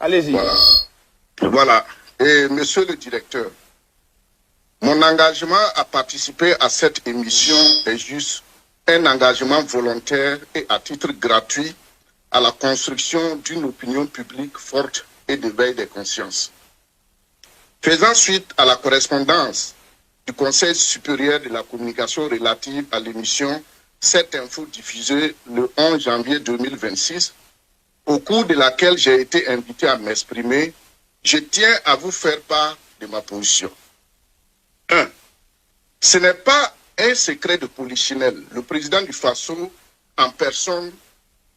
Allez-y. Voilà. Voilà. Et monsieur le directeur, mon engagement à participer à cette émission est juste un engagement volontaire et à titre gratuit à la construction d'une opinion publique forte et d'éveil des consciences. Faisant suite à la correspondance du Conseil supérieur de la communication relative à l'émission Cette info diffusée le 11 janvier 2026, au cours de laquelle j'ai été invité à m'exprimer, je tiens à vous faire part de ma position. 1. Ce n'est pas un secret de polichinelle. Le président du Faso, en personne,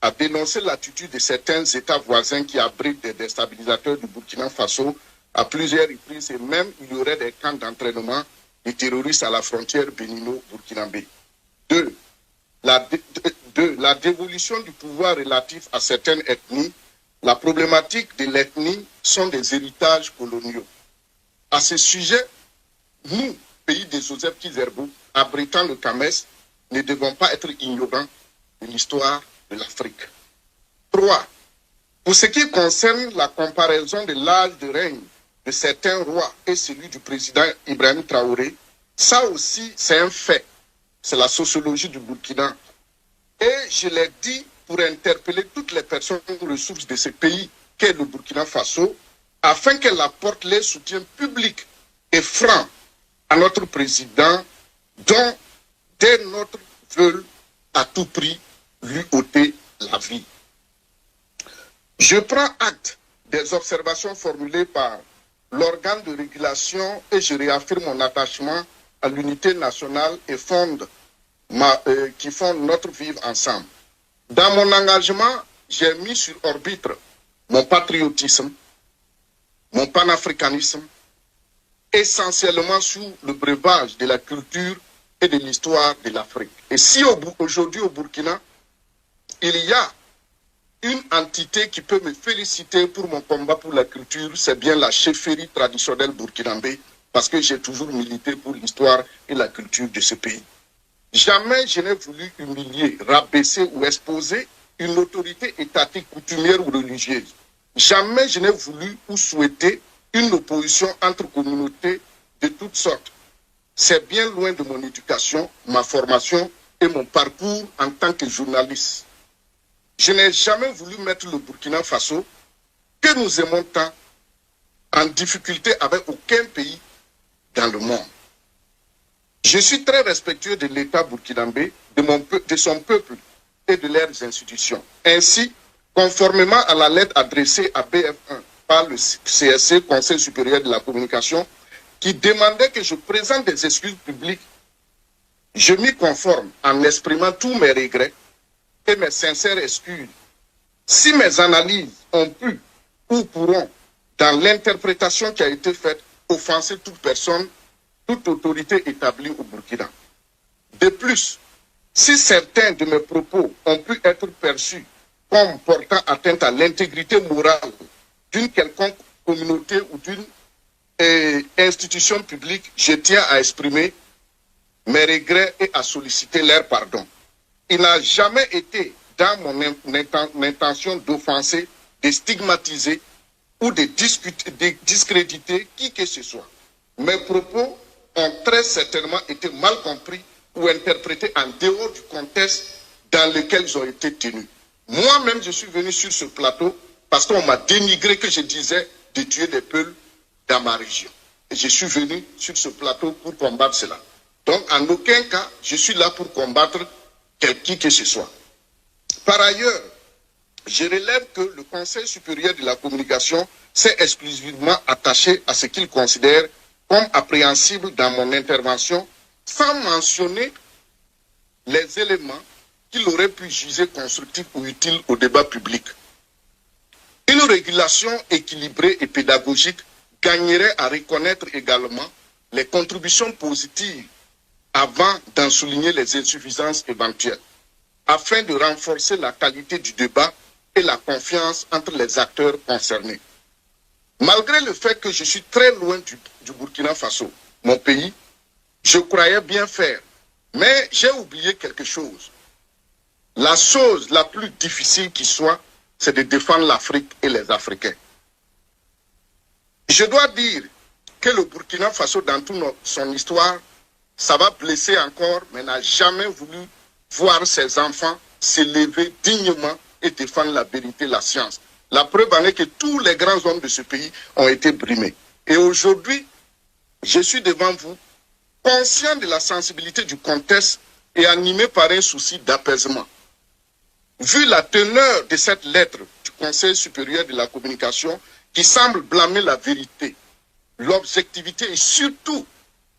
a dénoncé l'attitude de certains États voisins qui abritent des déstabilisateurs du Burkina Faso à plusieurs reprises et même il y aurait des camps d'entraînement des terroristes à la frontière bénino-burkinabé. 2. La dévolution du pouvoir relatif à certaines ethnies, la problématique de l'ethnie sont des héritages coloniaux. À ce sujet, nous, pays des Joseph Kizerbo, abritant le CAMES, ne devons pas être ignorants de l'histoire de l'Afrique. 3. Pour ce qui concerne la comparaison de l'âge de règne de certains rois et celui du président Ibrahim Traoré, ça aussi c'est un fait. C'est la sociologie du Burkina. Et je l'ai dit pour interpeller toutes les personnes ressources de ce pays qu'est le Burkina Faso, afin qu'elles apportent les soutiens publics et francs à notre président, dont des nôtres veulent à tout prix lui ôter la vie. Je prends acte des observations formulées par l'organe de régulation et je réaffirme mon attachement à l'unité nationale et qui fondent notre vivre ensemble. Dans mon engagement, j'ai mis sur orbite mon patriotisme, mon panafricanisme, essentiellement sous le breuvage de la culture et de l'histoire de l'Afrique. Et si aujourd'hui au Burkina, il y a une entité qui peut me féliciter pour mon combat pour la culture, c'est bien la chefferie traditionnelle burkinabé, parce que j'ai toujours milité pour l'histoire et la culture de ce pays. Jamais je n'ai voulu humilier, rabaisser ou exposer une autorité étatique, coutumière ou religieuse. Jamais je n'ai voulu ou souhaité une opposition entre communautés de toutes sortes. C'est bien loin de mon éducation, ma formation et mon parcours en tant que journaliste. Je n'ai jamais voulu mettre le Burkina Faso, que nous aimons tant, en difficulté avec aucun pays dans le monde. Je suis très respectueux de l'État burkinabé, de son peuple et de leurs institutions. Ainsi, conformément à la lettre adressée à BF1 par le CSC, Conseil supérieur de la communication, qui demandait que je présente des excuses publiques, je m'y conforme en exprimant tous mes regrets et mes sincères excuses. Si mes analyses ont pu ou pourront, dans l'interprétation qui a été faite, offenser toute personne, toute autorité établie au Burkina. De plus, si certains de mes propos ont pu être perçus comme portant atteinte à l'intégrité morale d'une quelconque communauté ou d'une institution publique, je tiens à exprimer mes regrets et à solliciter leur pardon. Il n'a jamais été dans mon intention d'offenser, de stigmatiser ou de discréditer qui que ce soit. Mes propos ont très certainement été mal compris ou interprétés en dehors du contexte dans lequel ils ont été tenus. Moi-même, je suis venu sur ce plateau parce qu'on m'a dénigré que je disais de tuer des peuples dans ma région. Et je suis venu sur ce plateau pour combattre cela. Donc, en aucun cas, je suis là pour combattre qui que ce soit. Par ailleurs, je relève que le Conseil supérieur de la communication s'est exclusivement attaché à ce qu'il considère comme appréhensible dans mon intervention, sans mentionner les éléments qu'il aurait pu juger constructifs ou utiles au débat public. Une régulation équilibrée et pédagogique gagnerait à reconnaître également les contributions positives avant d'en souligner les insuffisances éventuelles, afin de renforcer la qualité du débat et la confiance entre les acteurs concernés. Malgré le fait que je suis très loin du Burkina Faso, mon pays, je croyais bien faire, mais j'ai oublié quelque chose. La chose la plus difficile qui soit, c'est de défendre l'Afrique et les Africains. Je dois dire que le Burkina Faso, dans toute son histoire, ça va blesser encore, mais n'a jamais voulu voir ses enfants s'élever dignement et défendre la vérité, la science. La preuve en est que tous les grands hommes de ce pays ont été brimés. Et aujourd'hui, je suis devant vous, conscient de la sensibilité du contexte et animé par un souci d'apaisement. Vu la teneur de cette lettre du Conseil supérieur de la communication qui semble blâmer la vérité, l'objectivité et surtout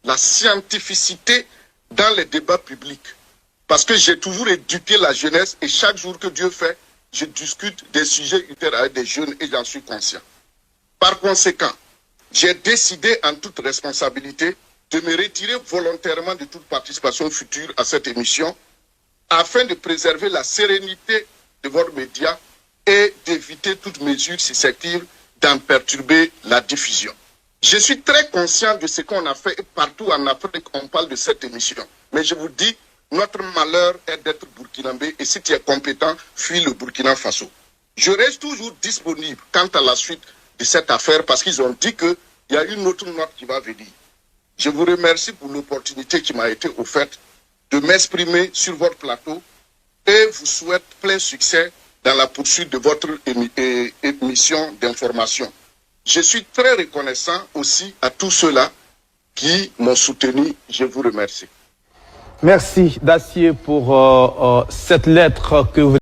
la scientificité dans les débats publics. Parce que j'ai toujours éduqué la jeunesse et chaque jour que Dieu fait, je discute des sujets utiles avec des jeunes et j'en suis conscient. Par conséquent, j'ai décidé en toute responsabilité de me retirer volontairement de toute participation future à cette émission afin de préserver la sérénité de votre média et d'éviter toute mesure susceptible d'en perturber la diffusion. Je suis très conscient de ce qu'on a fait et partout en Afrique, on parle de cette émission. Mais je vous dis, notre malheur est d'être burkinabé et si tu es compétent, fuis le Burkina Faso. Je reste toujours disponible quant à la suite de cette affaire parce qu'ils ont dit qu'il y a une autre note qui va venir. Je vous remercie pour l'opportunité qui m'a été offerte de m'exprimer sur votre plateau et vous souhaite plein succès dans la poursuite de votre émission d'information. Je suis très reconnaissant aussi à tous ceux-là qui m'ont soutenu. Je vous remercie. Merci Dacier pour cette lettre que vous